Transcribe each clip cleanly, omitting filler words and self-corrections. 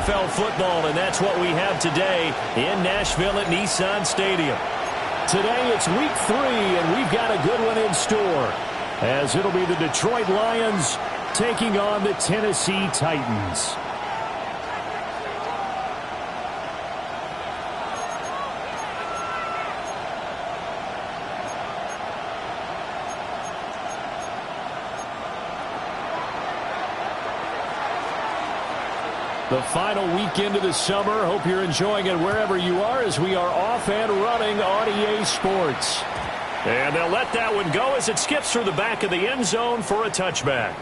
NFL football, and that's what we have today in Nashville at Nissan Stadium. Today it's week 3, and we've got a good one in store, as it'll be the Detroit Lions taking on the Tennessee Titans. The final weekend of the summer. Hope you're enjoying it wherever you are, as we are off and running on EA Sports. And they'll let that one go as it skips through the back of the end zone for a touchback.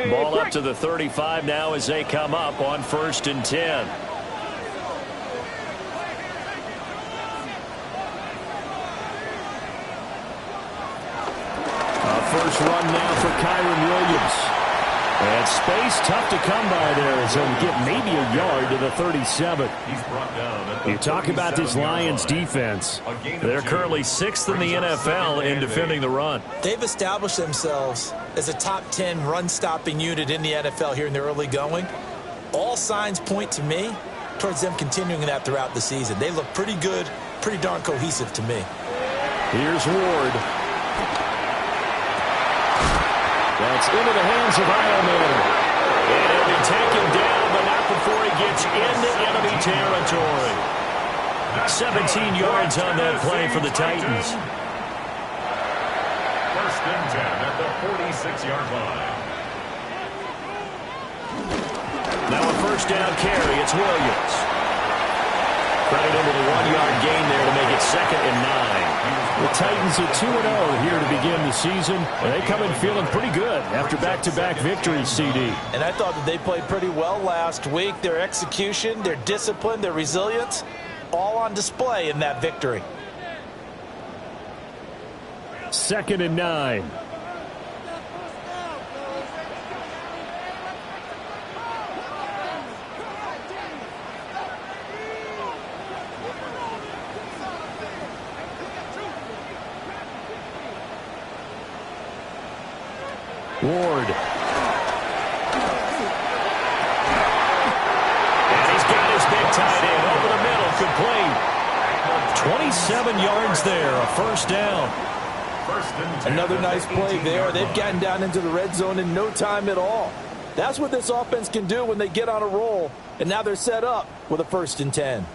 Ball up to the 35 now as they come up on 1st and 10. First run now for Kyren Williams. And space tough to come by there as he'll get maybe a yard to the 37. You talk about this Lions defense. They're currently 6th in the NFL in defending the run. They've established themselves as a top 10 run-stopping unit in the NFL here in the early going. All signs point to me towards them continuing that throughout the season. They look pretty good, pretty darn cohesive to me. Here's Ward. That's into the hands of Ironman. And he'll be taken down, but not before he gets into enemy territory. 17 yards on that play for the Titans. 1st and 10 at the 46-yard line. Now a 1st down carry. It's Williams. Credited with a 1-yard gain there to make it 2nd and 9. The Titans are 2-0 here to begin the season. They come in feeling pretty good after back-to-back victories, CD. And I thought that they played pretty well last week. Their execution, their discipline, their resilience, all on display in that victory. 2nd and 9. Ward. And he's got his big tight end over the middle, complete. 27 yards there, a 1st down. Another nice play there. They've gotten down into the red zone in no time at all. That's what this offense can do when they get on a roll. And now they're set up with a 1st and 10.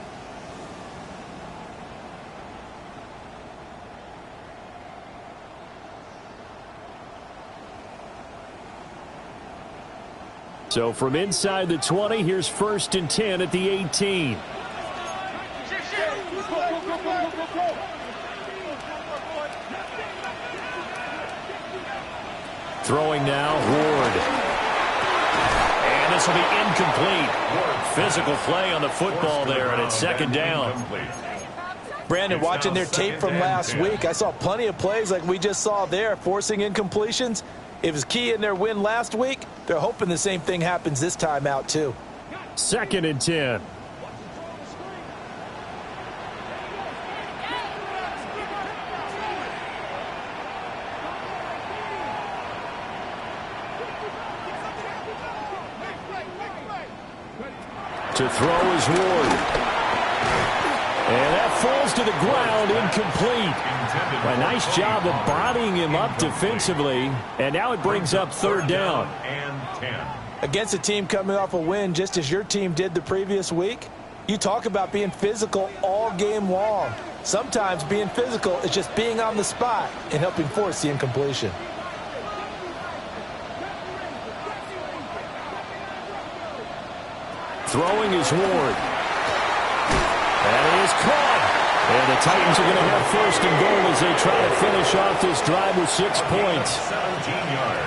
So from inside the 20, here's 1st and 10 at the 18. Throwing now, Ward. And this will be incomplete. Physical play on the football there, and it's 2nd down. Brandon, watching their tape from last week, I saw plenty of plays like we just saw there, forcing incompletions. It was key in their win last week. They're hoping the same thing happens this time out, too. 2nd and 10. To throw is Ward. And that falls to the ground, incomplete. A nice job of bodying him up defensively. And now it brings up 3rd down. Against a team coming off a win, just as your team did the previous week, you talk about being physical all game long. Sometimes being physical is just being on the spot and helping force the incompletion. Throwing is Ward. And it is caught. And the Titans are going to have 1st and goal as they try to finish off this drive with 6 points.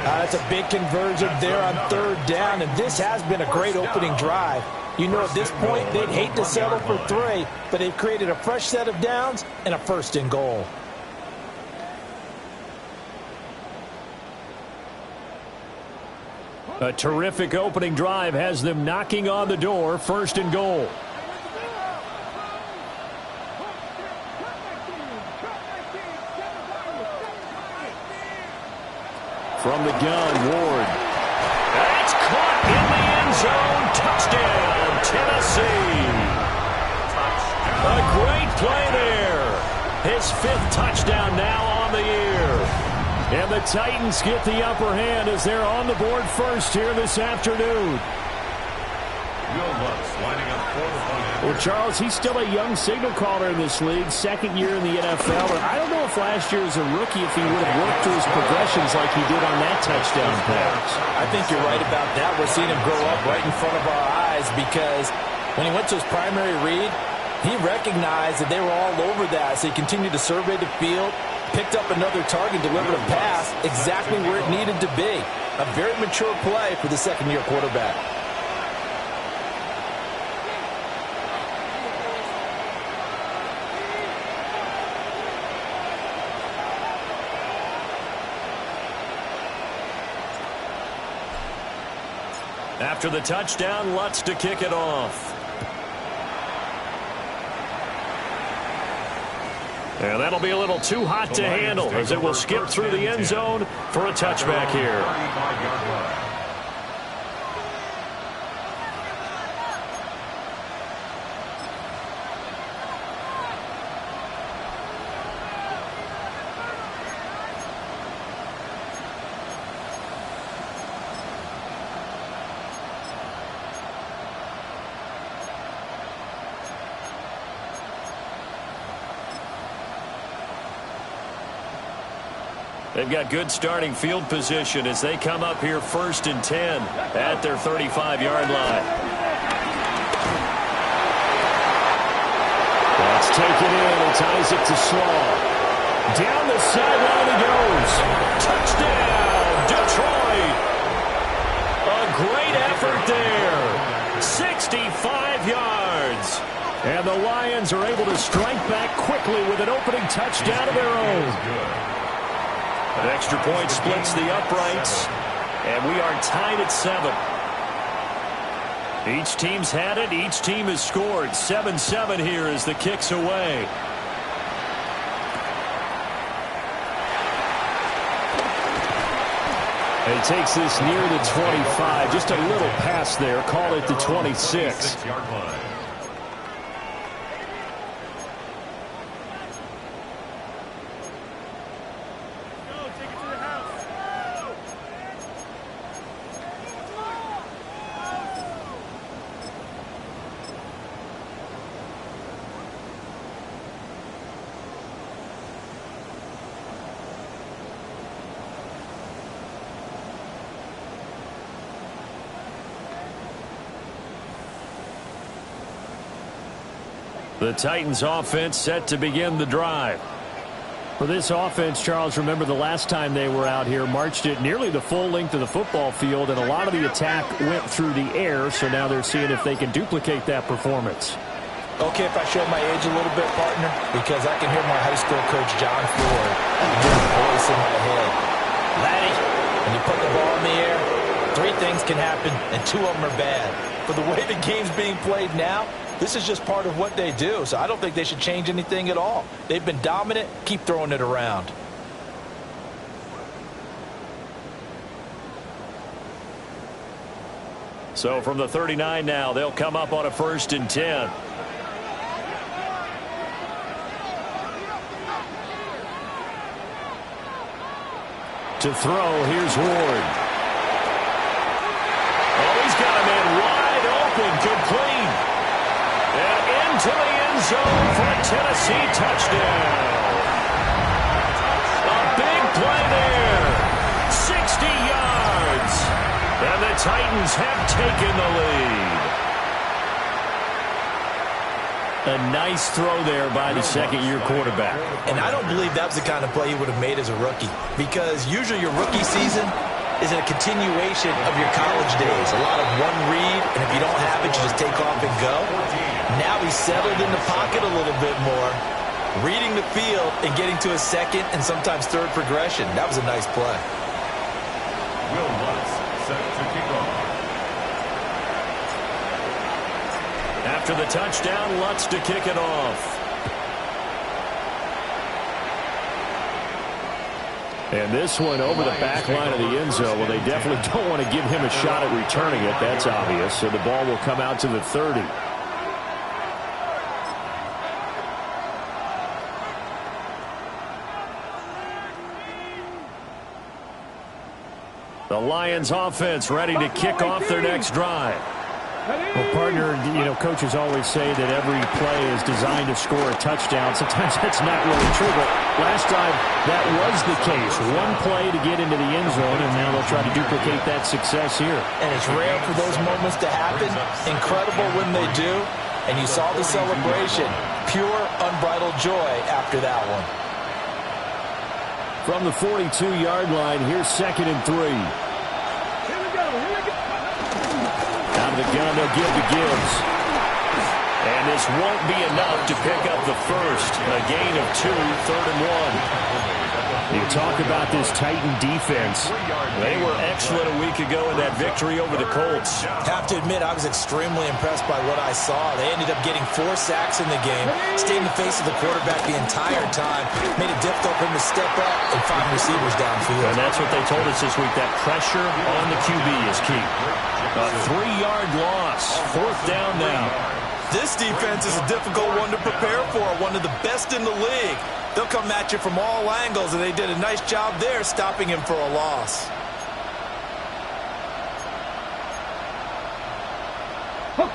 That's a big conversion there on 3rd down, and this has been a great opening drive. You know, at this point, they'd hate to settle for 3, but they've created a fresh set of downs and a 1st and goal. A terrific opening drive has them knocking on the door, 1st and goal. From the gun, Ward. That's caught in the end zone. Touchdown, Tennessee. A great play there. His 5th touchdown now on the year. And the Titans get the upper hand as they're on the board first here this afternoon. Will Lutz lining up for the punt. Well, Charles, he's still a young signal caller in this league, 2nd year in the NFL. And I don't know if last year as a rookie if he would have worked through his progressions like he did on that touchdown pass. I think you're right about that. We're seeing him grow up right in front of our eyes because when he went to his primary read, he recognized that they were all over that. So he continued to survey the field, picked up another target, delivered a pass exactly where it needed to be. A very mature play for the 2nd-year quarterback. After the touchdown, Lutz to kick it off. And that'll be a little too hot to handle as it will skip through the end zone for a touchback here. 35-yard line. They've got good starting field position as they come up here 1st and 10 at their 35-yard line. That's taken in. It's Isaac to Slaw. Down the sideline he goes. Touchdown, Detroit! A great effort there. 65 yards. And the Lions are able to strike back quickly with an opening touchdown of their own. An extra point splits the uprights, and we are tied at 7. Each team's had it. Each team has scored. 7-7 here as the kick's away. He takes this near the 25. Just a little pass there. Call it the 26. 26-yard line. The Titans offense set to begin the drive. For this offense, Charles, remember the last time they were out here, marched it nearly the full length of the football field, and a lot of the attack went through the air, so now they're seeing if they can duplicate that performance. Okay, if I show my age a little bit, partner, because I can hear my high school coach, John Ford, hear the voice in my head. Laddie, when you put the ball in the air, 3 things can happen, and 2 of them are bad. For the way the game's being played now, this is just part of what they do, so I don't think they should change anything at all. They've been dominant. Keep throwing it around. So from the 39 now, they'll come up on a 1st and 10. To throw, here's Ward. Oh, he's got a man wide open, complete. And into the end zone for a Tennessee touchdown. A big play there. 60 yards. And the Titans have taken the lead. A nice throw there by the 2nd-year quarterback. And I don't believe that was the kind of play he would have made as a rookie, because usually your rookie season is a continuation of your college days. A lot of one read, and if you don't have it, you just take off and go. Now he's settled in the pocket a little bit more, reading the field and getting to a 2nd and sometimes 3rd progression. That was a nice play. Will Lutz set to kick After the touchdown, Lutz to kick it off. And this one over the back line of the end zone. Well, they definitely don't want to give him a shot at returning it. That's obvious. So the ball will come out to the 30. The Lions offense ready to kick off their next drive. Well, partner, coaches always say that every play is designed to score a touchdown. Sometimes that's not really true, but last time that was the case. One play to get into the end zone, and now they'll try to duplicate that success here. And it's rare for those moments to happen. Incredible when they do. And you saw the celebration. Pure, unbridled joy after that one. From the 42-yard line, here's 2nd and 3. Out of the gun, they'll give to Gibbs. And this won't be enough to pick up the first. A gain of 2, 3rd and 1. You talk about this Titan defense. They were excellent a week ago in that victory over the Colts. Have to admit, I was extremely impressed by what I saw. They ended up getting 4 sacks in the game, stayed in the face of the quarterback the entire time, made it difficult for him to step up and find receivers downfield. And that's what they told us this week, that pressure on the QB is key. A 3-yard loss, 4th down now. This defense is a difficult one to prepare for, one of the best in the league. They'll come at you from all angles, and they did a nice job there stopping him for a loss.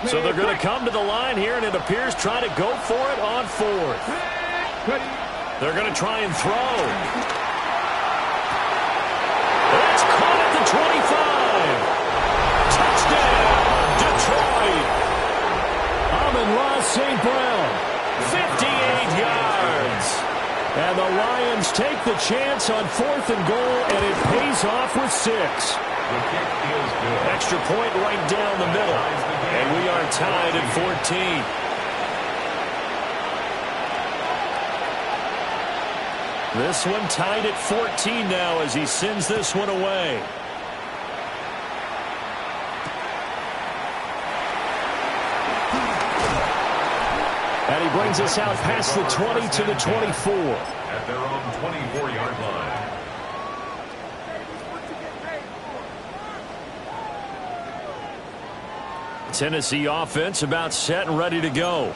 So they're going to come to the line here, and it appears try to go for it on 4th. They're going to try and throw. That's caught at the 25. Touchdown, Detroit. Amon-Ra St. Brown, 58 yards. And the Lions take the chance on 4th and goal, and it pays off with 6. Extra point right down the middle. And we are tied at 14. This one tied at 14 now as he sends this one away. And he brings us out past the 20 to the 24. At their own 24-yard line. Tennessee offense about set and ready to go.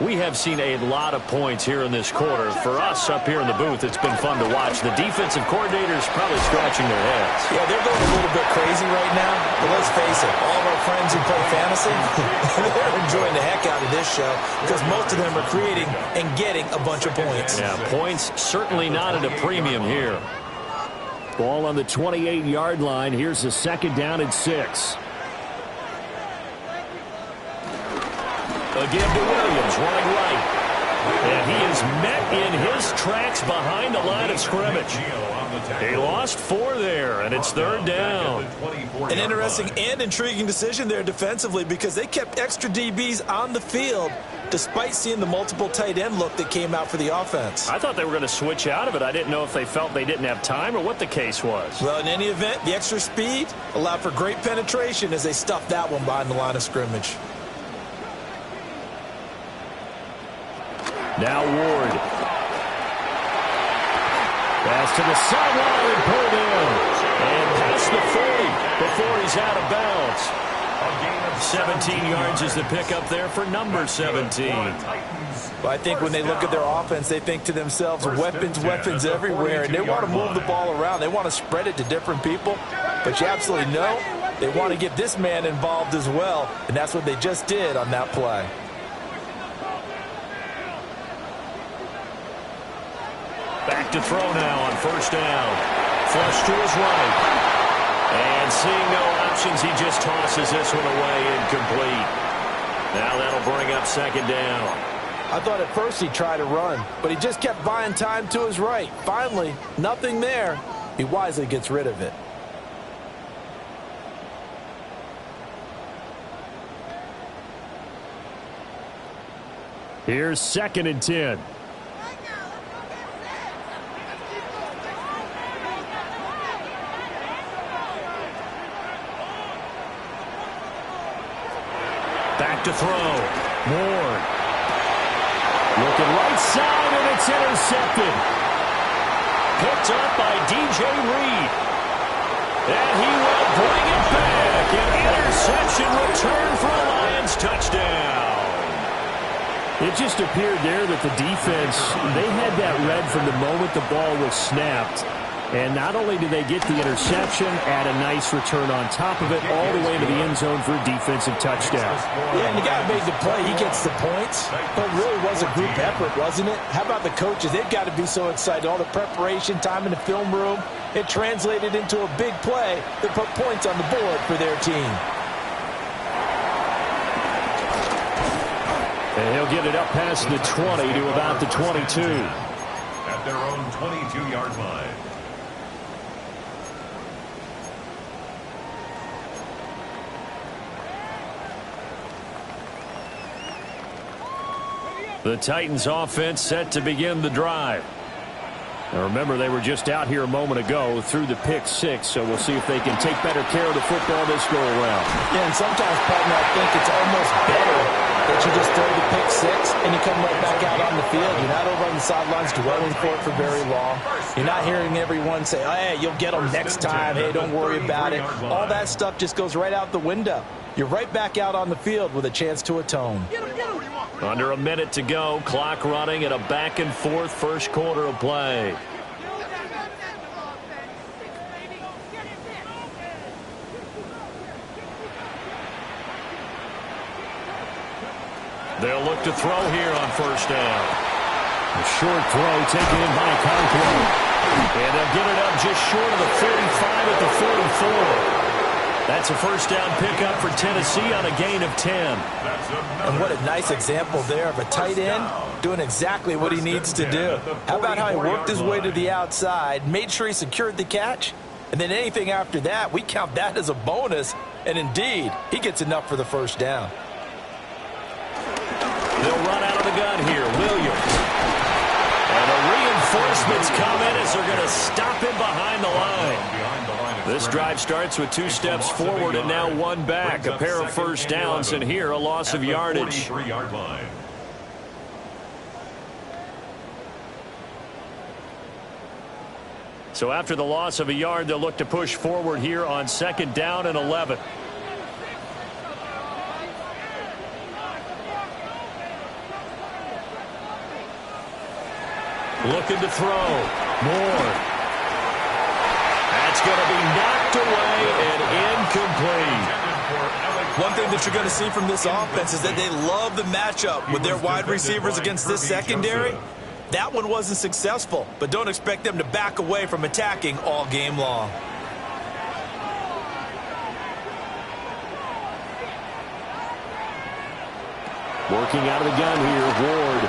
We have seen a lot of points here in this quarter. For us up here in the booth, it's been fun to watch. The defensive coordinators probably scratching their heads. Yeah, they're going a little bit crazy right now. But let's face it, all of our friends who play fantasy, they're enjoying the heck out of this show because most of them are creating and getting a bunch of points. Yeah, points certainly not at a premium here. Ball on the 28-yard line. Here's the 2nd down and 6. Again to Williams, running right. And he is met in his tracks behind the line of scrimmage. He lost 4 there, and it's 3rd down. An interesting and intriguing decision there defensively because they kept extra DBs on the field despite seeing the multiple tight end look that came out for the offense. I thought they were going to switch out of it. I didn't know if they felt they didn't have time or what the case was. Well, in any event, the extra speed allowed for great penetration as they stuffed that one behind the line of scrimmage. Now Ward. Pass to the sideline and pulled in. And past the 40 before he's out of bounds. 17 yards is the pickup there for number 17. Well, I think when they look at their offense, they think to themselves, weapons everywhere, and they want to move the ball around. They want to spread it to different people. But you absolutely know they want to get this man involved as well, and that's what they just did on that play. Back to throw now on 1st down. Flush to his right. And seeing no options, he just tosses this one away incomplete. Now that'll bring up 2nd down. I thought at first he'd try to run, but he just kept buying time to his right. Finally, nothing there. He wisely gets rid of it. Here's 2nd and 10. Back to throw. Ward. Looking right side, and it's intercepted. Picked up by D.J. Reed. And he will bring it back. An interception return for a Lions touchdown. It just appeared there that the defense, they had that read from the moment the ball was snapped. And not only did they get the interception, add a nice return on top of it, all the way to the end zone for a defensive touchdown. Yeah, and the guy made the play. He gets the points. But it really was a group effort, wasn't it? How about the coaches? They've got to be so excited. All the preparation, time in the film room, it translated into a big play that put points on the board for their team. And he'll get it up past the 20 to about the 22. At their own 22-yard line. The Titans offense set to begin the drive. Now remember, they were just out here a moment ago through the pick six, so we'll see if they can take better care of the football this go around. Yeah, and sometimes, partner, I think it's almost better that you just throw the pick six and you come right back out on the field. You're not over on the sidelines dwelling for it for very long. You're not hearing everyone say, oh, hey, you'll get them next time. Hey, don't worry about it. All that stuff just goes right out the window. You're right back out on the field with a chance to atone. Under a minute to go, clock running at a back-and-forth first quarter of play. They'll look to throw here on first down. A short throw taken in by Conklin. And they'll get it up just short of the 45 at the 44. That's a first down pickup for Tennessee on a gain of 10. And what a nice example there of a tight end doing exactly what he needs to do. How about how he worked his way to the outside, made sure he secured the catch, and then anything after that, we count that as a bonus. And indeed, he gets enough for the first down. They'll run out of the gun here. Williams. And the reinforcements come in as they're going to stop him behind the line. This drive starts with 2 steps forward and now 1 back. A pair of first downs, and here a loss of yardage. So after the loss of a yard, they'll look to push forward here on 2nd down and 11. Looking to throw. Moore. That's going to be knocked away and incomplete. One thing that you're going to see from this offense is that they love the matchup with their wide receivers against this secondary. That one wasn't successful, but don't expect them to back away from attacking all game long. Working out of the gun here, Ward.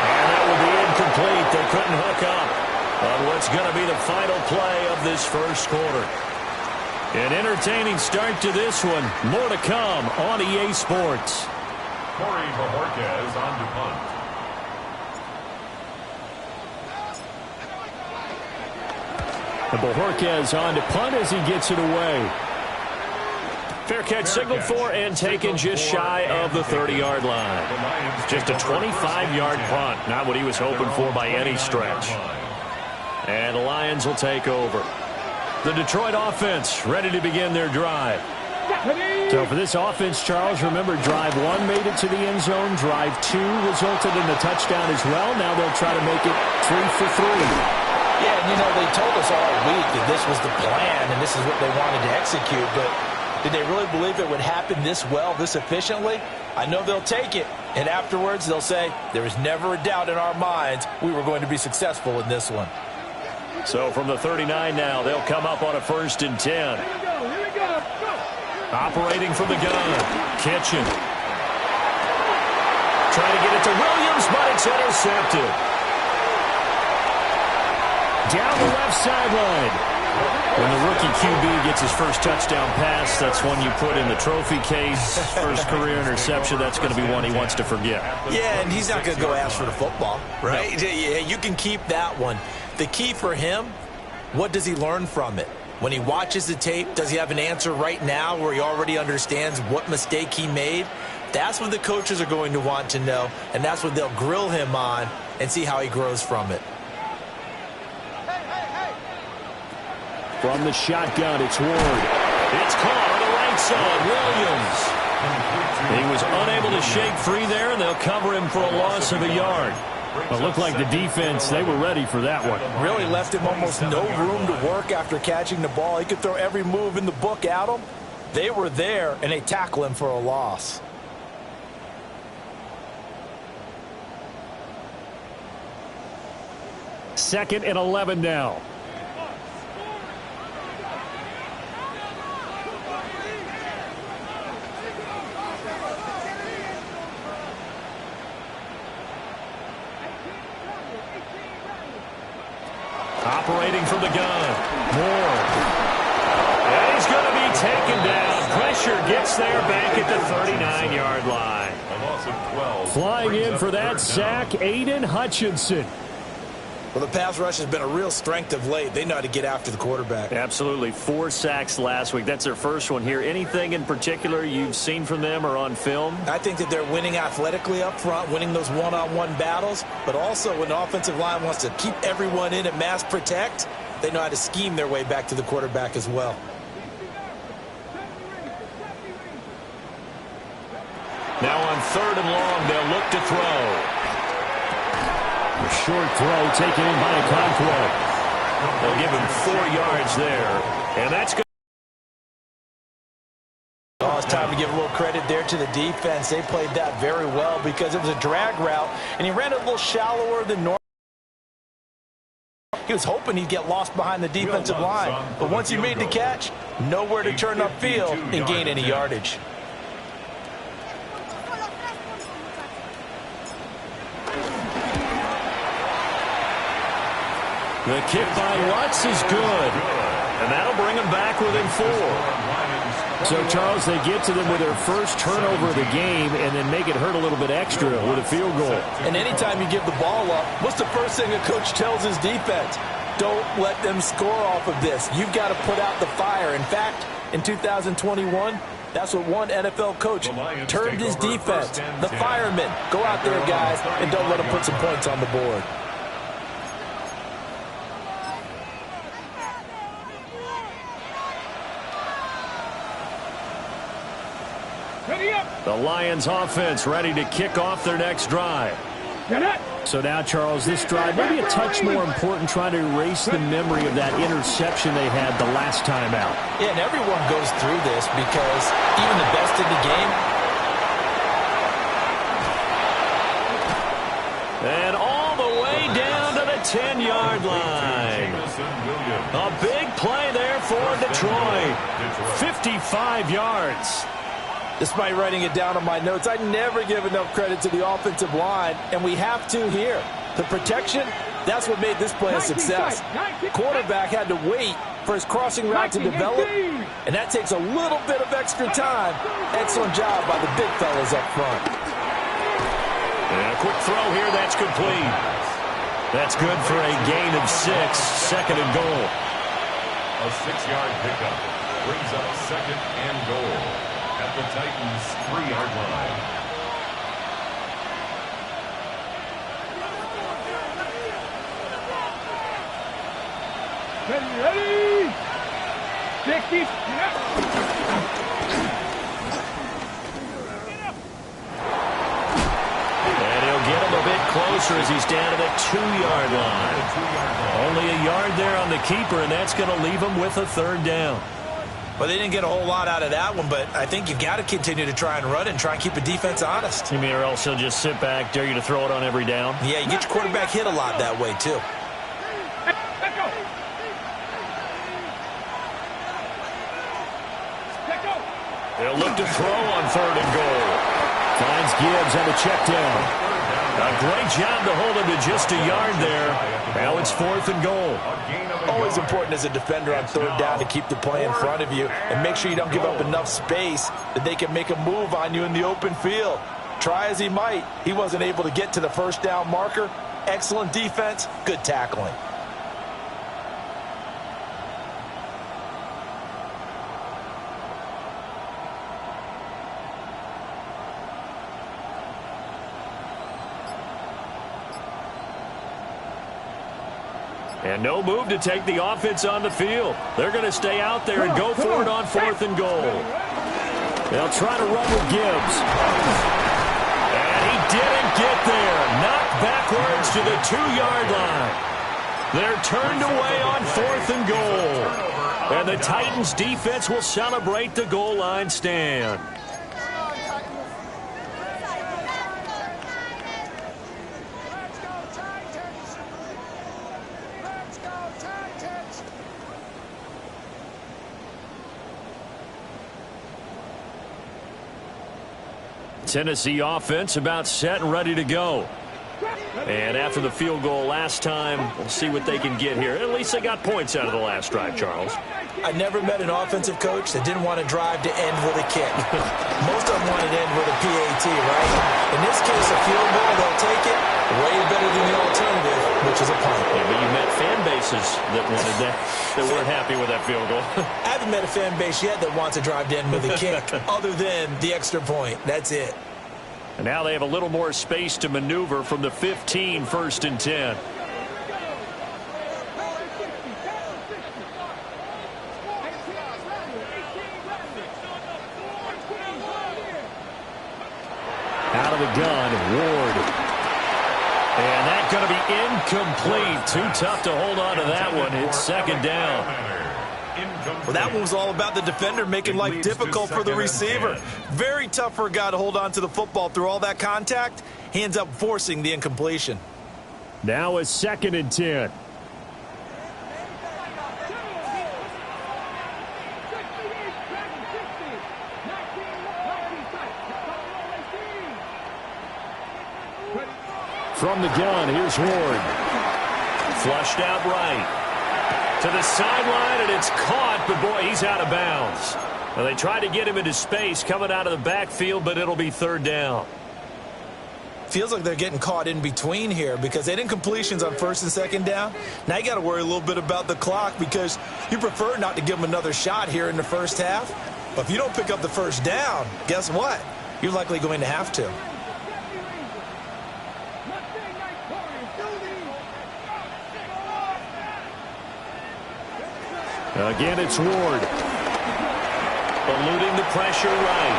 And that will be incomplete. They couldn't hook up on what's going to be the final play of this first quarter. An entertaining start to this one. More to come on EA Sports. Corey Bojorquez on to punt. And Bojorquez on to punt as he gets it away. Fair catch signaled for and taken just shy of the 30-yard line. Just a 25-yard punt. Not what he was hoping for by any stretch. And the Lions will take over. The Detroit offense ready to begin their drive. So for this offense, Charles, remember drive 1 made it to the end zone. Drive 2 resulted in the touchdown as well. Now they'll try to make it 3 for 3. Yeah, and you know, they told us all week that this was the plan and this is what they wanted to execute, but did they really believe it would happen this well, this efficiently? I know they'll take it, and afterwards they'll say, there was never a doubt in our minds we were going to be successful in this one. So from the 39 now, they'll come up on a 1st and 10. Operating from the gun, Kitchen. Trying to get it to Williams, but it's intercepted. Down the left sideline. When the rookie QB gets his first touchdown pass, that's one you put in the trophy case. First career interception, that's going to be one he wants to forget. Yeah, and he's not going to go ask for the football, right? Yeah, you can keep that one. The key for him, what does he learn from it? When he watches the tape, does he have an answer right now where he already understands what mistake he made? That's what the coaches are going to want to know, and that's what they'll grill him on and see how he grows from it. From the shotgun, it's Ward. It's caught on the right side. Williams. He was unable to shake free there, and they'll cover him for a loss of a yard. Well, it looked like the defense, they were ready for that one. Really left him almost no room to work after catching the ball. He could throw every move in the book at him. They were there, and they tackle him for a loss. Second and 11 now. Operating from the gun. Moore. And he's going to be taken down. Pressure gets there back at the 39-yard line. A loss of 12. Flying in for that sack, Aiden Hutchinson. Well, the pass rush has been a real strength of late. They know how to get after the quarterback. Absolutely. 4 sacks last week. That's their first one here. Anything in particular you've seen from them or on film? I think that they're winning athletically up front, winning those one-on-one battles, but also when the offensive line wants to keep everyone in and mass protect, they know how to scheme their way back to the quarterback as well. Now on 3rd and long, they'll look to throw. A short throw taken in by Okonkwo. They'll give him 4 yards there, and that's good. Oh, it's time to give a little credit there to the defense. They played that very well because it was a drag route, and he ran it a little shallower than normal. He was hoping he'd get lost behind the defensive line, but once he made the catch, nowhere to turn upfield and gain any yardage. The kick by Lutz is good, and that'll bring them back within 4. So, Charles, they get to them with their first turnover of the game and then make it hurt a little bit extra with a field goal. And anytime you give the ball up, what's the first thing a coach tells his defense? Don't let them score off of this. You've got to put out the fire. In fact, in 2021, that's what one NFL coach termed his defense. The firemen. Go out there, guys, and don't let them put some points on the board. The Lions offense ready to kick off their next drive. So now, Charles, this drive maybe a touch more important, trying to erase the memory of that interception they had the last time out. Yeah, and everyone goes through this because even the best in the game. And all the way down to the 10-yard line. A big play there for Detroit. 55 yards. Despite writing it down on my notes, I never give enough credit to the offensive line, and we have to here. The protection, that's what made this play a success. Quarterback had to wait for his crossing route to develop, and that takes a little bit of extra time. Excellent job by the big fellas up front. And a quick throw here, that's complete. That's good for a gain of 6, 2nd and goal. A 6-yard pickup brings up 2nd and goal at the Titans' 3-yard line. Ready? 60. And he'll get him a bit closer as he's down to the 2-yard line. Only a yard there on the keeper, and that's going to leave him with a 3rd down. Well, they didn't get a whole lot out of that one, but I think you've got to continue to try and run and try and keep the defense honest. You mean or else he'll just sit back, dare you to throw it on every down? Yeah, you get your quarterback hit a lot that way, too. They'll look to throw on 3rd and goal. Finds Gibbs on a check down. A great job to hold him to just a yard there. Now it's 4th and goal. Always important as a defender on 3rd down to keep the play in front of you and make sure you don't give up enough space that they can make a move on you in the open field. Try as he might, he wasn't able to get to the 1st down marker. Excellent defense, good tackling. And no move to take the offense on the field. They're going to stay out there and go for it on 4th and goal. They'll try to run with Gibbs. And he didn't get there. Knocked backwards to the 2-yard line. They're turned away on 4th and goal. And the Titans defense will celebrate the goal line stand. Tennessee offense about set and ready to go. And after the field goal last time, we'll see what they can get here. At least they got points out of the last drive, Charles. I never met an offensive coach that didn't want to drive to end with a kick. Most of them wanted to end with a PAT, right? In this case, a field goal, they'll take it. Way better than the alternative, which is a punt. Yeah, but you met fan bases that wanted that weren't happy with that field goal. I haven't met a fan base yet that wants to drive to end with a kick, other than the extra point. That's it. And now they have a little more space to maneuver from the 15, 1st and 10. Out of the gun, Ward. And that's going to be incomplete. Too tough to hold on to that one. It's 2nd down. Well, that one was all about the defender making life difficult for the receiver. Very tough for a guy to hold on to the football through all that contact. He ends up forcing the incompletion. Now it's 2nd and 10. From the gun, here's Ward. Flushed out right. To the sideline, and it's caught, but boy, he's out of bounds. Well, they tried to get him into space coming out of the backfield, but it'll be 3rd down. Feels like they're getting caught in between here because they didn't completions on 1st and 2nd down. Now you got to worry a little bit about the clock because you prefer not to give them another shot here in the first half. But if you don't pick up the 1st down, guess what? You're likely going to have to. Again, it's Ward. Eluding the pressure right.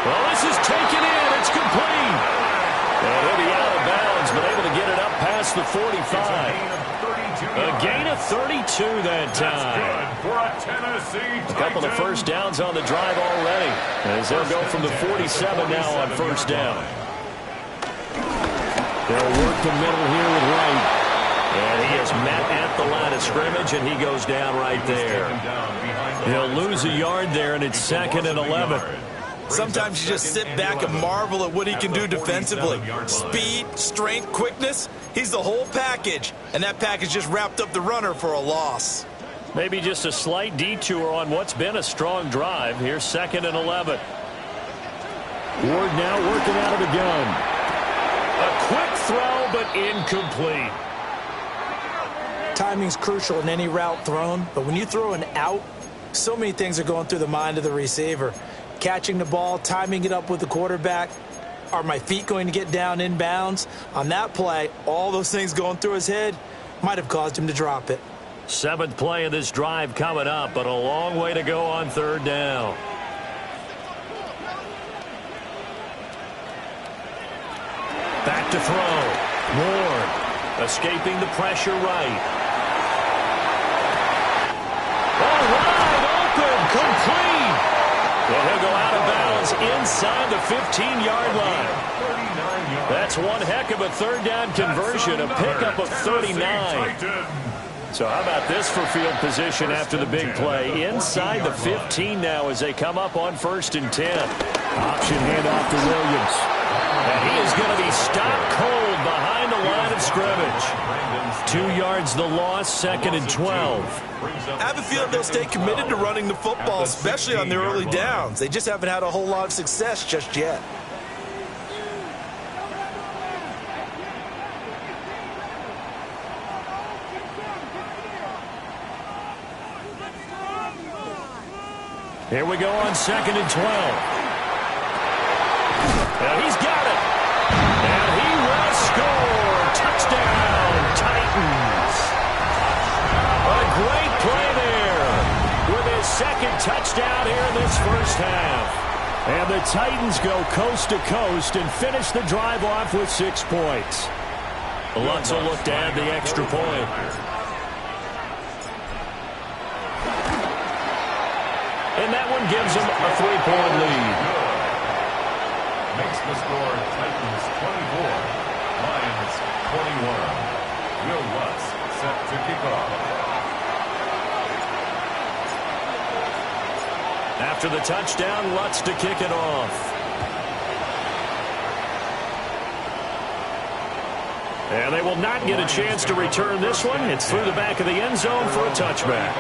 Well, this is taken in. It's complete. And he'll be out of bounds, but able to get it up past the 45. A gain of 32 that time. A couple of 1st downs on the drive already, as they'll go from the 47 now on 1st down. They'll work the middle here with Wright. And he is met at the line of scrimmage, and he goes down right there. He'll lose a yard there, and it's 2nd and 11. Sometimes you just sit back and marvel at what he can do defensively. Speed, strength, quickness, he's the whole package. And that package just wrapped up the runner for a loss. Maybe just a slight detour on what's been a strong drive. Here's 2nd and 11. Ward now working out of the gun. A quick throw, but incomplete. Timing's crucial in any route thrown, but when you throw an out, so many things are going through the mind of the receiver. Catching the ball, timing it up with the quarterback. Are my feet going to get down in bounds? On that play, all those things going through his head might have caused him to drop it. 7th play of this drive coming up, but a long way to go on 3rd down. Back to throw. Ward escaping the pressure right. Complete. Well, he'll go out of bounds inside the 15-yard line. That's one heck of a 3rd down conversion, a pickup of 39. So how about this for field position after the big play? Inside the 15 now as they come up on 1st and 10. Option handoff to Williams. And he is going to be stopped cold behind the line of scrimmage. 2 yards the loss, 2nd and 12. I have a feeling they'll stay committed to running the football, especially on their early downs. They just haven't had a whole lot of success just yet. Here we go on 2nd and 12. And he's got it. And he will score. Touchdown, Titans. second touchdown here in this first half. And the Titans go coast to coast and finish the drive off with 6 points. Lutz will look to add the extra point. And that one gives them a 3-point lead. Makes the score Titans 24, Lions 21. Will Lutz set to kick off. After the touchdown, Lutz to kick it off. And they will not get a chance to return this one. It's through the back of the end zone for a touchback.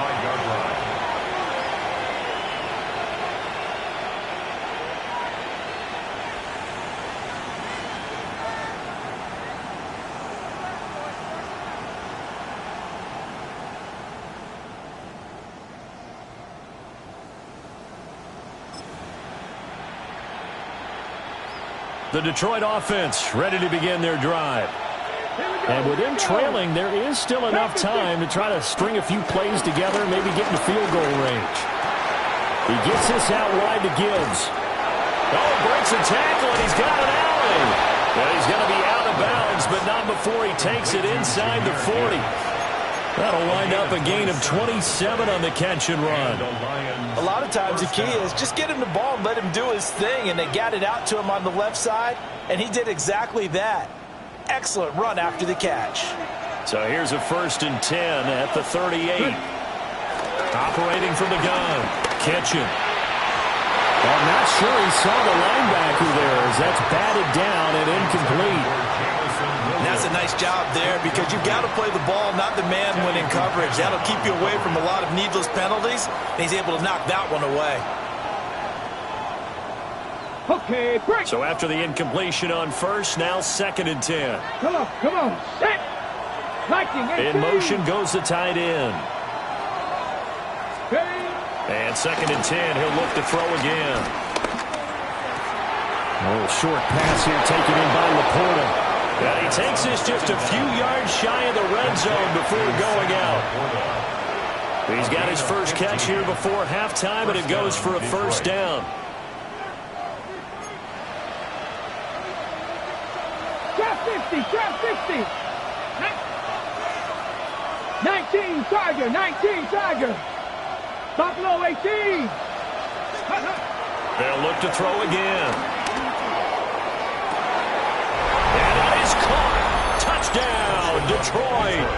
The Detroit offense ready to begin their drive. And with them trailing, there is still enough time to try to string a few plays together, maybe get in the field goal range. He gets this out wide to Gibbs. Oh, breaks a tackle, and he's got an alley. Well, he's going to be out of bounds, but not before he takes it inside the 40. That'll wind up a gain of 27 on the catch and run. A lot of times the key is just get him the ball and let him do his thing, and they got it out to him on the left side, and he did exactly that. Excellent run after the catch. So here's a 1st and 10 at the 38. Operating from the gun. Kitchen. I'm not sure he saw the linebacker there as that's batted down and incomplete. And that's a nice job there because you've got to play the ball, not the man when in coverage. That'll keep you away from a lot of needless penalties, and he's able to knock that one away. Okay, break. So after the incompletion on 1st, now 2nd and 10. Come on, set. Liking, In motion goes the tight end. Ready. And 2nd and 10, he'll look to throw again. A little short pass here taken in by Laporta. And he takes this just a few yards shy of the red zone before going out. He's got his first catch here before halftime, and it goes for a 1st down. Trap 50. 19 Tiger. Buffalo 18. They'll look to throw again. And it is caught. Touchdown, Detroit.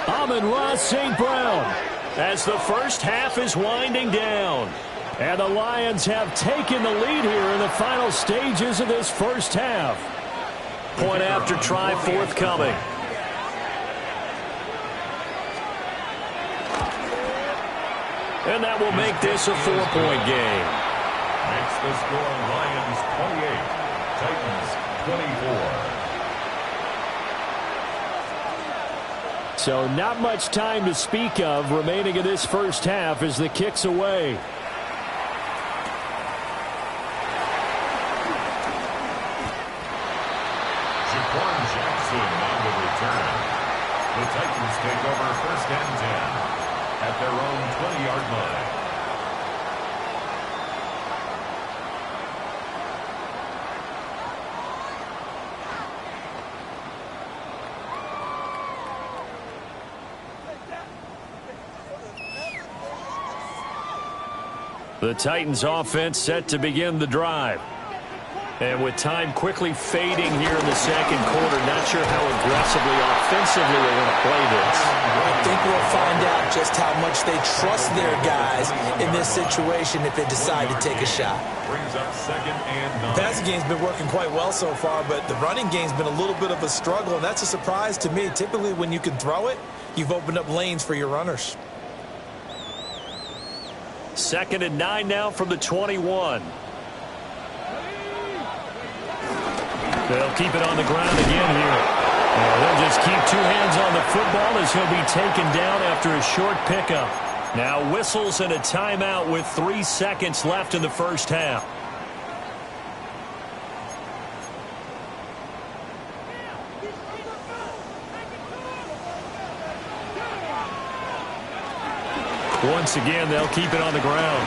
Amon-Ra St. Brown as the first half is winding down. And the Lions have taken the lead here in the final stages of this first half. Point after try forthcoming. And that will make this a 4-point game. Makes the score Lions 28, Titans 24. So not much time to speak of remaining in this first half as the kick's away. Jaquan Jackson on the return. The Titans take over 1st and 10 at their own 20-yard line. The Titans offense set to begin the drive. And with time quickly fading here in the second quarter, not sure how aggressively, offensively they want to play this. I think we'll find out just how much they trust their guys in this situation if they decide to take a shot. Brings up 2nd and 9. The passing game's been working quite well so far, but the running game's been a little bit of a struggle, and that's a surprise to me. Typically, when you can throw it, you've opened up lanes for your runners. 2nd and 9 now from the 21. They'll keep it on the ground again here. They'll just keep 2 hands on the football as he'll be taken down after a short pickup. Now whistles and a timeout with 3 seconds left in the first half. Once again, they'll keep it on the ground.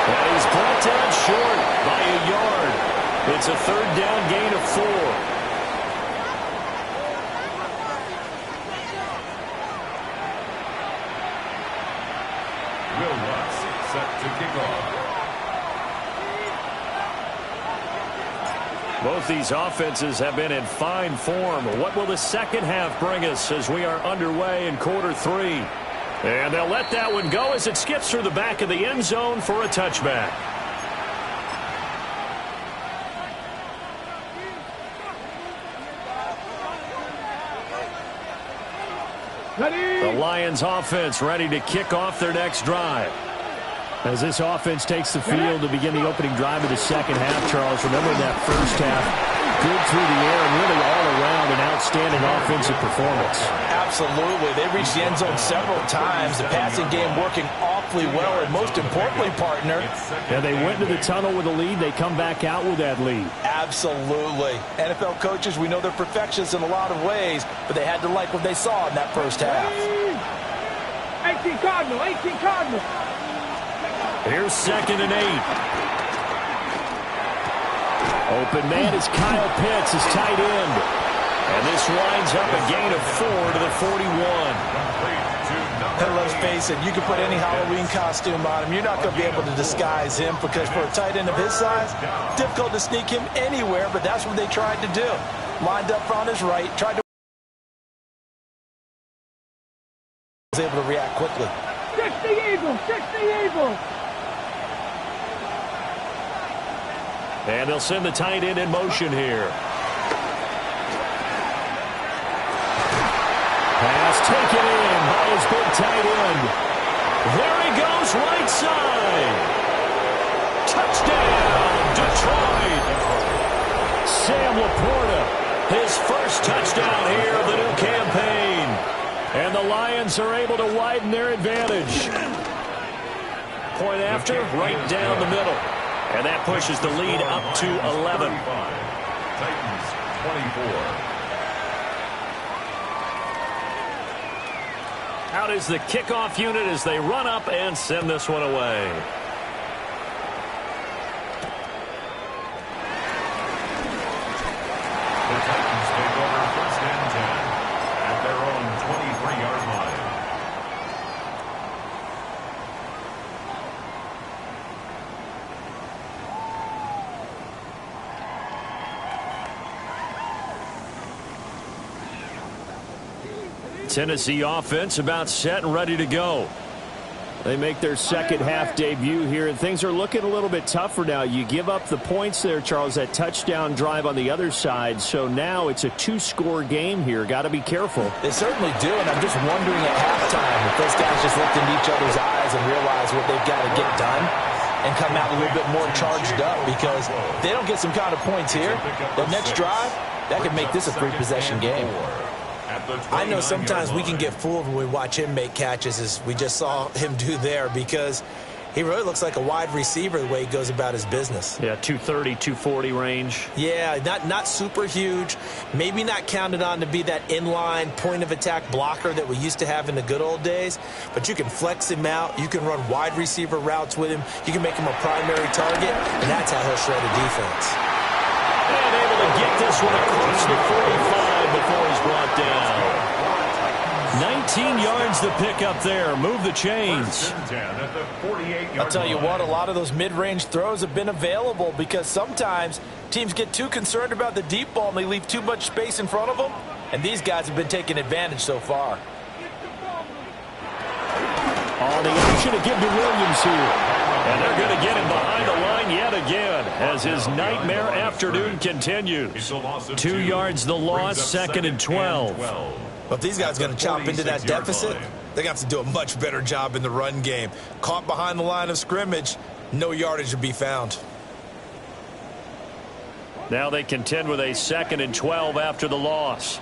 And he's brought down short by a yard. It's a third down gain of 4. Will Lutz set to kick off. Both these offenses have been in fine form. What will the second half bring us as we are underway in quarter 3? And they'll let that one go as it skips through the back of the end zone for a touchback. The Lions offense ready to kick off their next drive. As this offense takes the field to begin the opening drive of the second half, Charles, remember that first half, good through the air and really all around an outstanding offensive performance. Absolutely. They reached the end zone several times. The passing game working awfully well, and most importantly, partner. Yeah, they went into the tunnel with a lead. They come back out with that lead. Absolutely. NFL coaches, we know they're perfectionists in a lot of ways, but they had to like what they saw in that first half. 18 Cardinal, 18 Cardinal. Here's 2nd and 8. Open man is Kyle Pitts, his tight end. And this winds up a gain of 4 to the 41. And let's face it, you can put any Halloween costume on him. You're not going to be able to disguise him because for a tight end of his size, difficult to sneak him anywhere, but that's what they tried to do. Lined up on his right, tried to was able to react quickly. 60 Eagles, 60 Eagles. And they'll send the tight end in motion here. Pass taken in by his big tight end. There he goes, right side. Touchdown, Detroit. Sam Laporta, his first touchdown here of the new campaign. And the Lions are able to widen their advantage. Point after, right down the middle. And that pushes the lead up to 11. Titans 24. Out is the kickoff unit as they run up and send this one away. The Titans take over 1st and 10 at their own 23-yard line. Tennessee offense about set and ready to go. They make their second half debut here, and things are looking a little bit tougher now. You give up the points there, Charles, that touchdown drive on the other side. So now it's a 2-score game here. Got to be careful. They certainly do, and I'm just wondering at halftime if those guys just looked into each other's eyes and realize what they've got to get done and come out a little bit more charged up, because if they don't get some kind of points here, the next drive, that could make this a 3-possession game. I know sometimes we can get fooled when we watch him make catches, as we just saw him do there, because he really looks like a wide receiver the way he goes about his business. Yeah, 230, 240 range. Yeah, not super huge. Maybe not counted on to be that inline point-of-attack blocker that we used to have in the good old days, but you can flex him out. You can run wide receiver routes with him. You can make him a primary target, and that's how he'll shred a defense. And able to get this one across the 45 before he's brought down. 19 yards to pick up there. Move the chains. I'll tell you what, a lot of those mid-range throws have been available because sometimes teams get too concerned about the deep ball and they leave too much space in front of them, and these guys have been taking advantage so far. On the action to give to Williams here. And they're going to get him behind the line yet again as his nightmare afternoon continues. 2 yards the loss, 2nd and 12. Well, if these guys are going to chop into that deficit, they're going to have to do a much better job in the run game. Caught behind the line of scrimmage, no yardage to be found. Now they contend with a 2nd and 12 after the loss.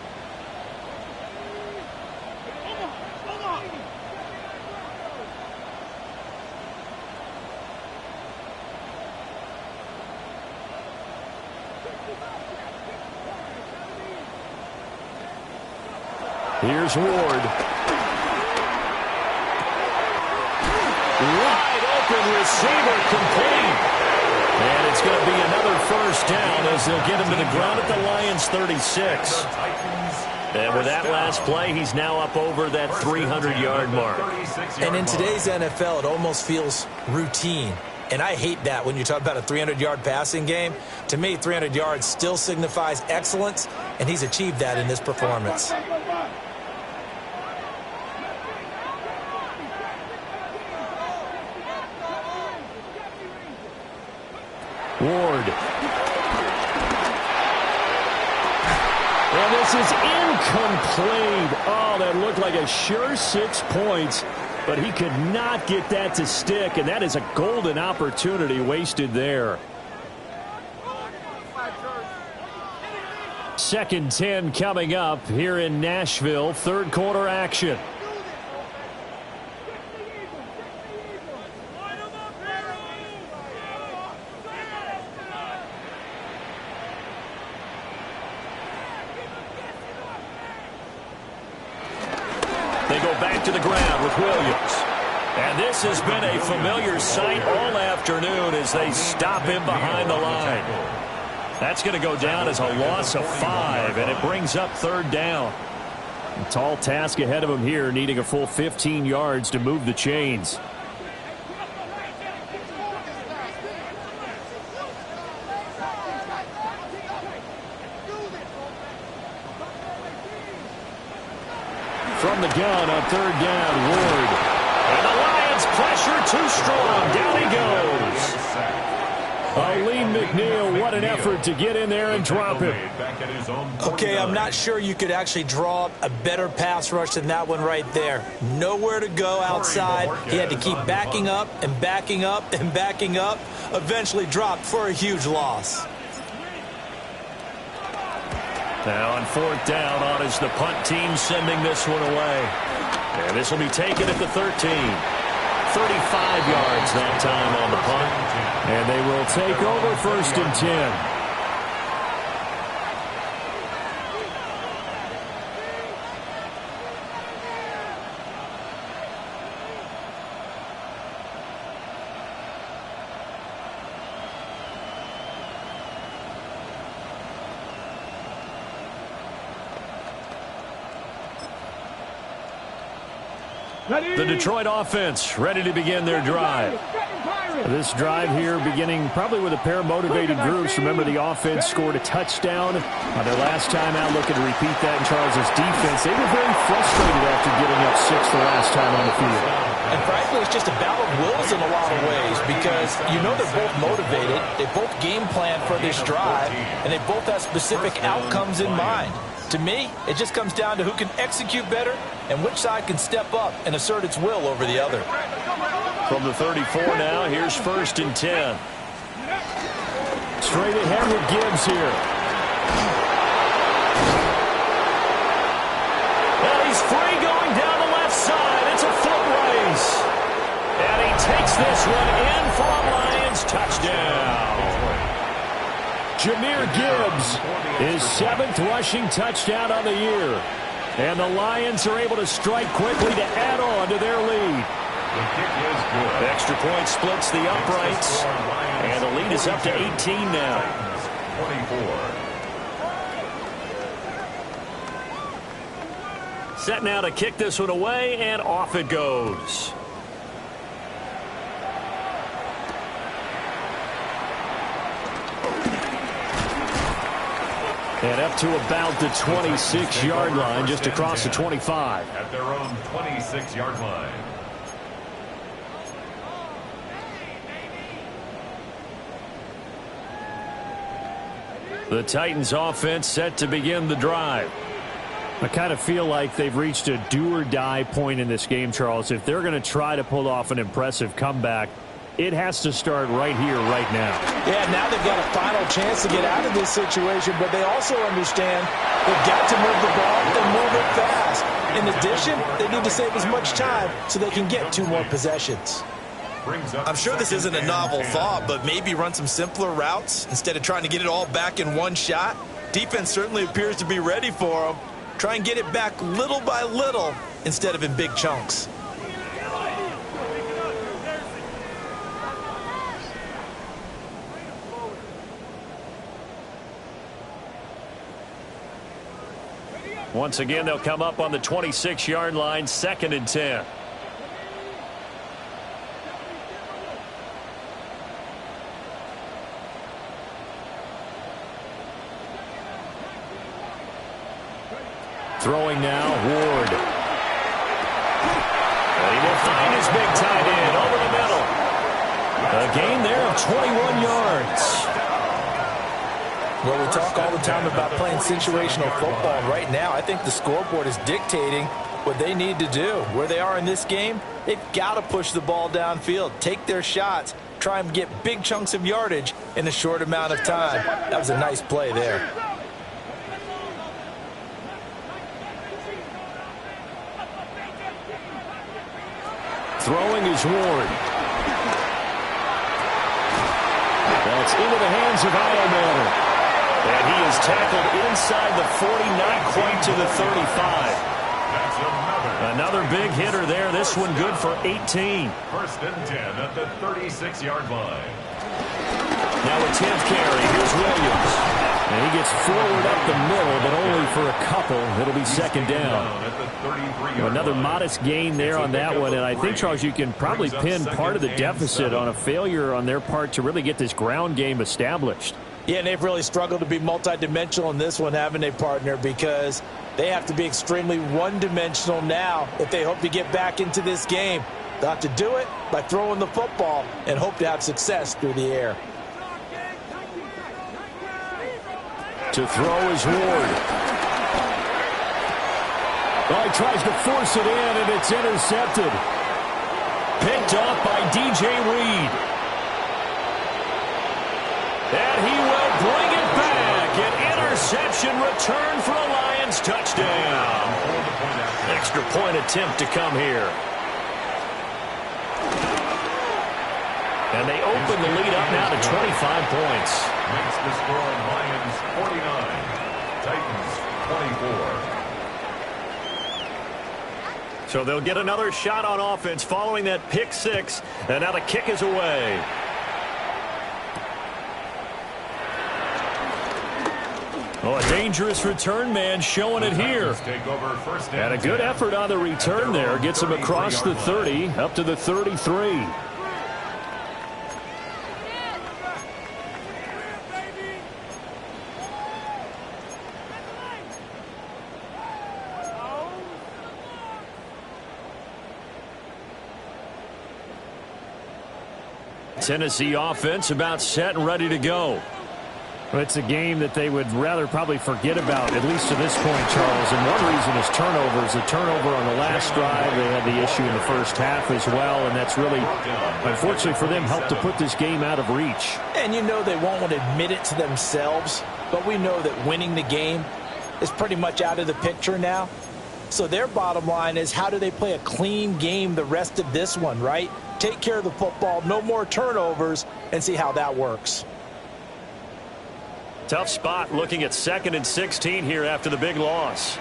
Here's Ward. open receiver complete. And it's going to be another first down as they'll get him to the ground at the Lions' 36. And with that last play, he's now up over that 300-yard mark. And in today's NFL, it almost feels routine. And I hate that when you talk about a 300-yard passing game. To me, 300 yards still signifies excellence, and he's achieved that in this performance. Ward. And this is incomplete. Oh, that looked like a sure 6 points, but he could not get that to stick, and that is a golden opportunity wasted there. 2nd and 10 coming up here in Nashville. Third quarter action. They go back to the ground with Williams. And this has been a familiar sight all afternoon as they stop him behind the line. That's going to go down as a loss of 5, and it brings up 3rd down. A tall task ahead of him here, needing a full 15 yards to move the chains. From the gun on 3rd down, Ward. And the Lions pressure too strong. Down he goes. Aleem McNeil, what an effort to get in there and drop him. Okay, I'm not sure you could actually draw up a better pass rush than that one right there. Nowhere to go outside. He had to keep backing up and backing up and backing up. Eventually dropped for a huge loss. Now on 4th down, on is the punt team sending this one away. And this will be taken at the 13. 35 yards that time on the punt. And they will take over 1st and 10. The Detroit offense ready to begin their drive. This drive here beginning probably with a pair of motivated groups. Remember, the offense scored a touchdown on their last time out. Looking to repeat that in Charles' defense. They were very frustrated after giving up 6 the last time on the field. And frankly, it's just a battle of wills in a lot of ways because you know they're both motivated. They both game plan for this drive, and they both have specific outcomes in mind. To me, it just comes down to who can execute better and which side can step up and assert its will over the other. From the 34 now, here's 1st and 10. Straight ahead with Gibbs here. And he's free going down the left side. It's a foot race. And he takes this one in for a Lions touchdown. Jahmyr Gibbs, his 7th rushing touchdown on the year. And the Lions are able to strike quickly to add on to their lead. The kick is good. Extra point splits the uprights. And the lead is up to 18 now. 24. Set now to kick this one away, and off it goes. And up to about the 26-yard line, just across the 25. At their own 26-yard line. The Titans offense set to begin the drive. I kind of feel like they've reached a do-or-die point in this game, Charles. If they're going to try to pull off an impressive comeback, it has to start right here, right now. Yeah, now they've got a final chance to get out of this situation, but they also understand they've got to move the ball and move it fast. In addition, they need to save as much time so they can get 2 more possessions. I'm sure this isn't a novel thought, but maybe run some simpler routes instead of trying to get it all back in one shot. Defense certainly appears to be ready for them. Try and get it back little by little instead of in big chunks. Once again, they'll come up on the 26-yard line, 2nd and 10. Throwing now, Ward. And he will find his big tight end over the middle. A gain there of 21 yards. Well, we talk all the time about playing situational football. Right now, I think the scoreboard is dictating what they need to do. Where they are in this game, they've got to push the ball downfield, take their shots, try and get big chunks of yardage in a short amount of time. That was a nice play there. Throwing is Ward. That's into the hands of Iomanner. And he is tackled inside the 40, not quite to the 35. Another big hitter there. This one good for 18. 1st and 10 at the 36-yard line. Now a 10th carry. Here's Williams. And he gets forward up the middle, but only for a couple. It'll be 2nd down. Another modest gain there on that one. And I think, Charles, you can probably pin part of the deficit on a failure on their part to really get this ground game established. Yeah, and they've really struggled to be multidimensional in this one, haven't they, partner? Because they have to be extremely one-dimensional now if they hope to get back into this game. They'll have to do it by throwing the football and hope to have success through the air. To throw is Ward. Oh, he tries to force it in, and it's intercepted. Picked off by DJ Reed. And he will bring it back. An interception return for a Lions touchdown. Extra point attempt to come here. And they open the lead up now to 25 points. Makes the score Lions 49, Titans 24. So they'll get another shot on offense following that pick six. And now the kick is away. Oh, a dangerous return man showing it here. And a good effort on the return there. Gets him across the 30, up to the 33. Tennessee offense about set and ready to go. Well, it's a game that they would rather probably forget about, at least to this point, Charles. And one reason is turnovers. A turnover on the last drive. They had the issue in the first half as well, and that's really, unfortunately for them, helped to put this game out of reach. And you know they won't want to admit it to themselves, but we know that winning the game is pretty much out of the picture now. So their bottom line is, how do they play a clean game the rest of this one, right? Take care of the football, no more turnovers, and see how that works. Tough spot looking at 2nd and 16 here after the big loss.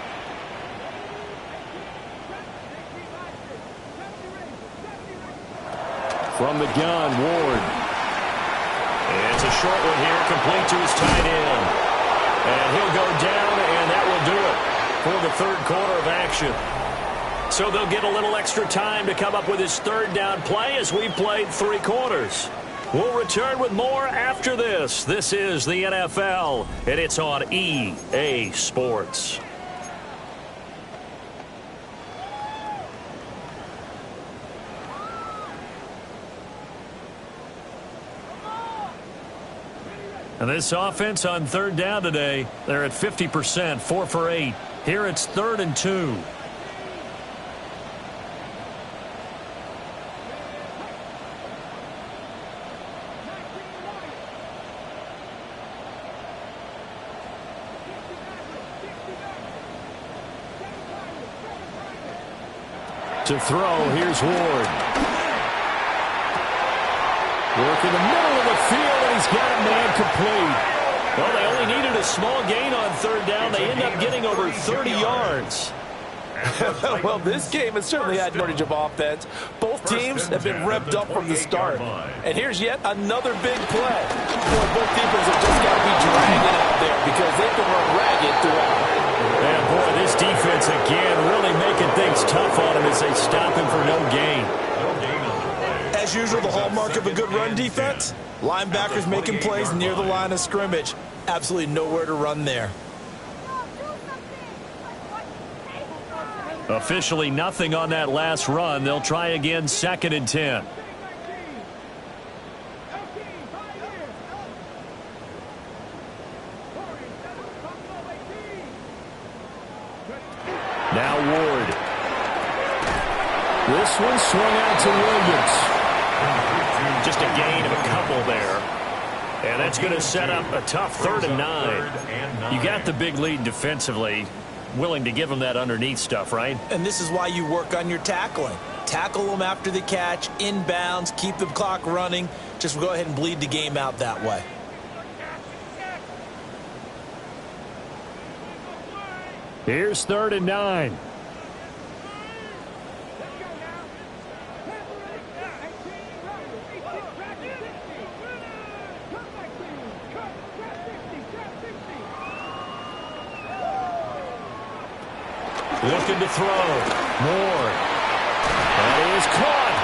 From the gun, Ward. And it's a short one here, complete to his tight end. And he'll go down, and that will do it for the 3rd quarter of action. So they'll get a little extra time to come up with his 3rd down play as we played 3 quarters. We'll return with more after this. This is the NFL, and it's on EA Sports. And this offense on 3rd down today, they're at 50%, 4 for 8. Here it's 3rd and 2. To throw, here's Ward. Work in the middle of the field, and he's got a man complete. Well, they only needed a small gain on 3rd down. They end up getting over 30 yards. Well, this game has certainly had shortage of offense. Both teams have been revved up from the start. And here's yet another big play. Boy, both defenses have just got to be dragging out there because they can run ragged throughout. And boy, this defense again, really making things tough on him as they stop him for no gain. As usual, the hallmark of a good run defense, linebackers making plays near the line of scrimmage. Absolutely nowhere to run there. Officially nothing on that last run. They'll try again, 2nd and 10. Now Ward. This one swung out to Williams. Just a gain of a couple there. And that's going to set up a tough 3rd and 9. You got the big lead defensively. Willing to give them that underneath stuff, right? And this is why you work on your tackling. Tackle them after the catch, inbounds, keep the clock running. Just go ahead and bleed the game out that way. Here's 3rd and 9. Looking to throw. Moore. That is caught.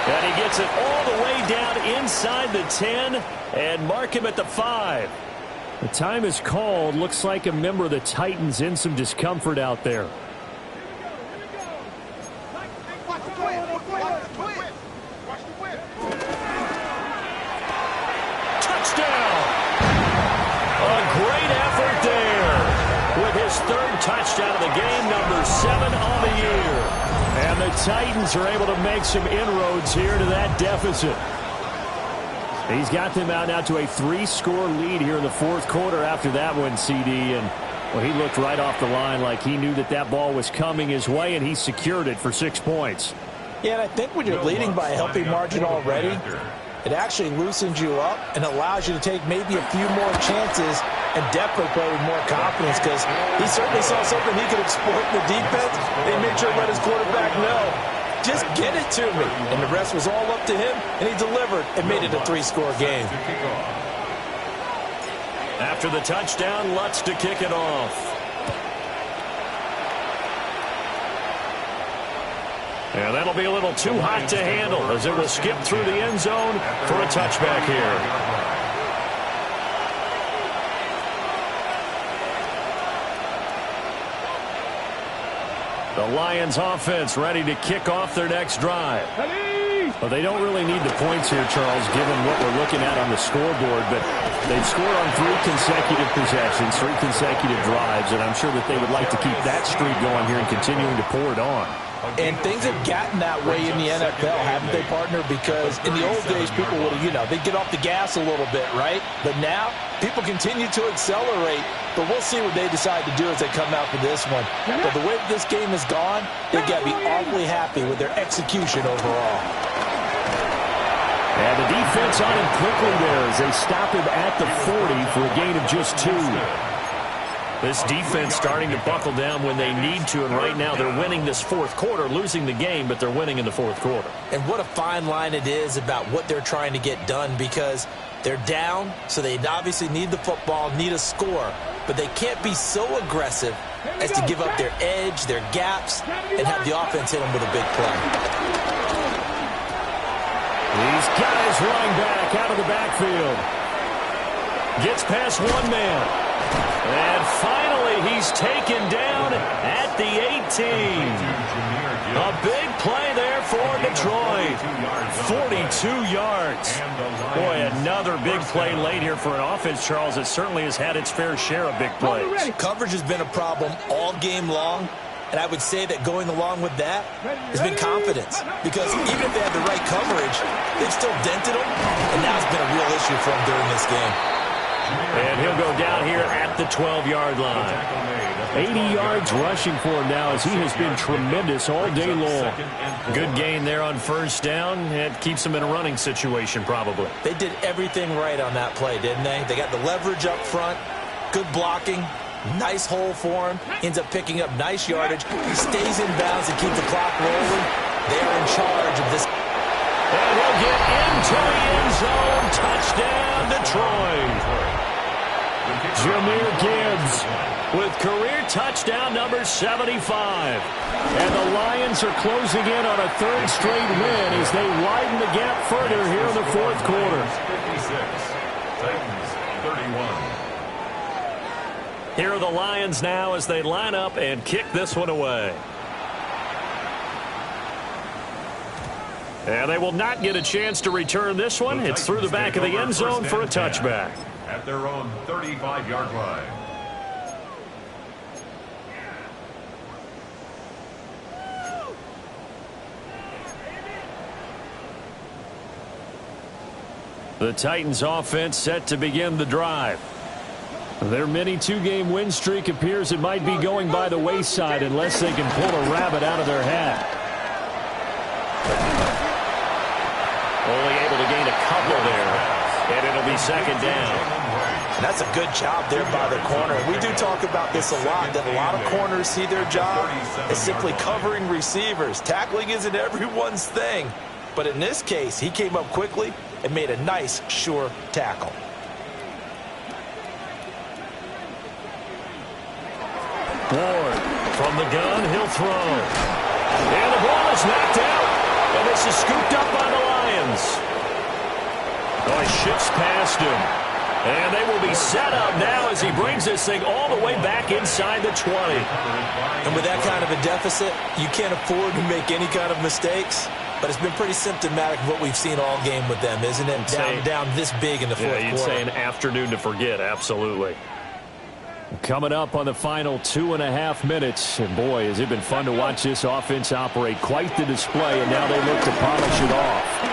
And he gets it all the way down inside the 10 and mark him at the 5. The time is called. Looks like a member of the Titans in some discomfort out there. Touchdown! A great effort there. With his 3rd touchdown of the game, number 7 on the year. And the Titans are able to make some inroads here to that deficit. He's got them out now to a 3-score lead here in the 4th quarter after that one, CD. And, well, he looked right off the line like he knew that that ball was coming his way, and he secured it for 6 points. Yeah, and I think when you're leading by a healthy margin already, it actually loosens you up and allows you to take maybe a few more chances and definitely play with more confidence, because he certainly saw something he could exploit in the defense. They made sure to let his quarterback know, just get it to me. And the rest was all up to him, and he delivered and made it a 3-score game. After the touchdown, Lutz to kick it off. And that'll be a little too hot to handle as it will skip through the end zone for a touchback here. The Lions offense ready to kick off their next drive. Well, they don't really need the points here, Charles, given what we're looking at on the scoreboard, but they've scored on 3 consecutive possessions, 3 consecutive drives, and I'm sure that they would like to keep that streak going here and continuing to pour it on. And things have gotten that way in the NFL, haven't they, partner? Because in the old days, people would, they'd get off the gas a little bit, right? But now, people continue to accelerate. But we'll see what they decide to do as they come out for this one. But the way this game has gone, they've got to be awfully happy with their execution overall. And the defense on him quickly there as they stop him at the 40 for a gain of just 2. This defense starting to buckle down when they need to, and right now they're winning this 4th quarter, losing the game, but they're winning in the 4th quarter. And what a fine line it is about what they're trying to get done, because they're down, so they obviously need the football, need a score, but they can't be so aggressive as to give up their edge, their gaps, and have the offense hit them with a big play. These guys running back out of the backfield. Gets past one man. And finally, he's taken down at the 18. A big play there for Detroit. 42 yards. Boy, another big play late here for an offense, Charles, that certainly has had its fair share of big plays. Coverage has been a problem all game long. And I would say that going along with that has been confidence. Because even if they had the right coverage, they've still dented them. And now it's been a real issue for them during this game. And he'll go down here at the 12-yard line. 80 yards rushing for him now as he has been tremendous all day long. Good gain there on 1st down. It keeps him in a running situation probably. They did everything right on that play, didn't they? They got the leverage up front, good blocking, nice hole for him. Ends up picking up nice yardage. He stays in bounds and keeps the clock rolling. They are in charge of this. And he'll get into the end zone. Touchdown, Detroit. Jahmyr Gibbs with career touchdown number 75. And the Lions are closing in on a third straight win as they widen the gap further here in the fourth quarter. 56, Titans 31. Here are the Lions now as they line up and kick this one away. And they will not get a chance to return this one. It's through the back of the end zone for a touchback. At their own 35-yard line. The Titans offense set to begin the drive. Their mini two-game win streak appears it might be going by the wayside unless they can pull a rabbit out of their hat. Only able to gain a couple there, and it'll be second down. And that's a good job there by the corner. We do talk about this a lot, that a lot of corners see their job as simply covering receivers. Tackling isn't everyone's thing. But in this case, he came up quickly and made a nice, sure tackle. Ward from the gun, he'll throw. And the ball is knocked out. And this is scooped up by the Lions. Oh, he shifts past him. And they will be set up now as he brings this thing all the way back inside the 20. And with that kind of a deficit, you can't afford to make any kind of mistakes. But it's been pretty symptomatic of what we've seen all game with them, isn't it? Down this big in the fourth quarter. You'd say an afternoon to forget, absolutely. Coming up on the final 2.5 minutes. And boy, has it been fun to watch this offense operate. Quite the display, and now they look to polish it off.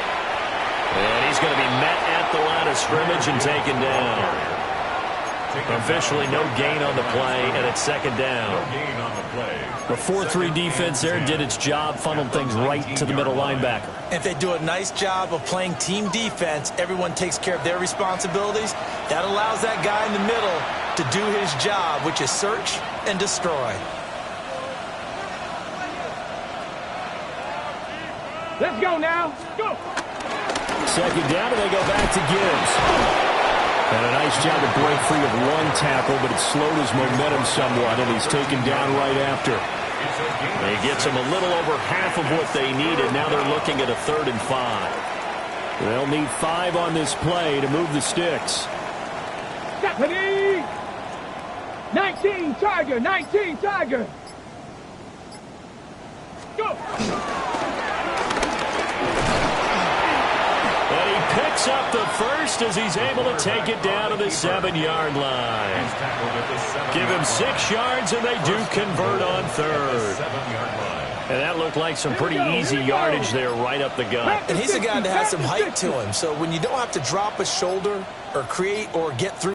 And he's going to be met at the line of scrimmage and taken down. Officially no gain on the play, and it's second down. No gain on the play. The 4-3 defense there did its job, funneled things right to the middle linebacker. If they do a nice job of playing team defense, everyone takes care of their responsibilities. That allows that guy in the middle to do his job, which is search and destroy. Let's go now. Go. Second down, and they go back to Gibbs. And a nice job to break free of one tackle, but it slowed his momentum somewhat, and he's taken down right after. He gets him a little over half of what they needed. Now they're looking at a 3rd and 5. They'll need 5 on this play to move the sticks. Stephanie! 19 Tiger, 19 Tiger. Go. And he picks up the first as he's able to take it down to the 7-yard line. Give him 6 yards, and they do convert on 3rd. And that looked like some pretty easy yardage there right up the gut. And he's a guy that has some height to him. So when you don't have to drop a shoulder or create or get through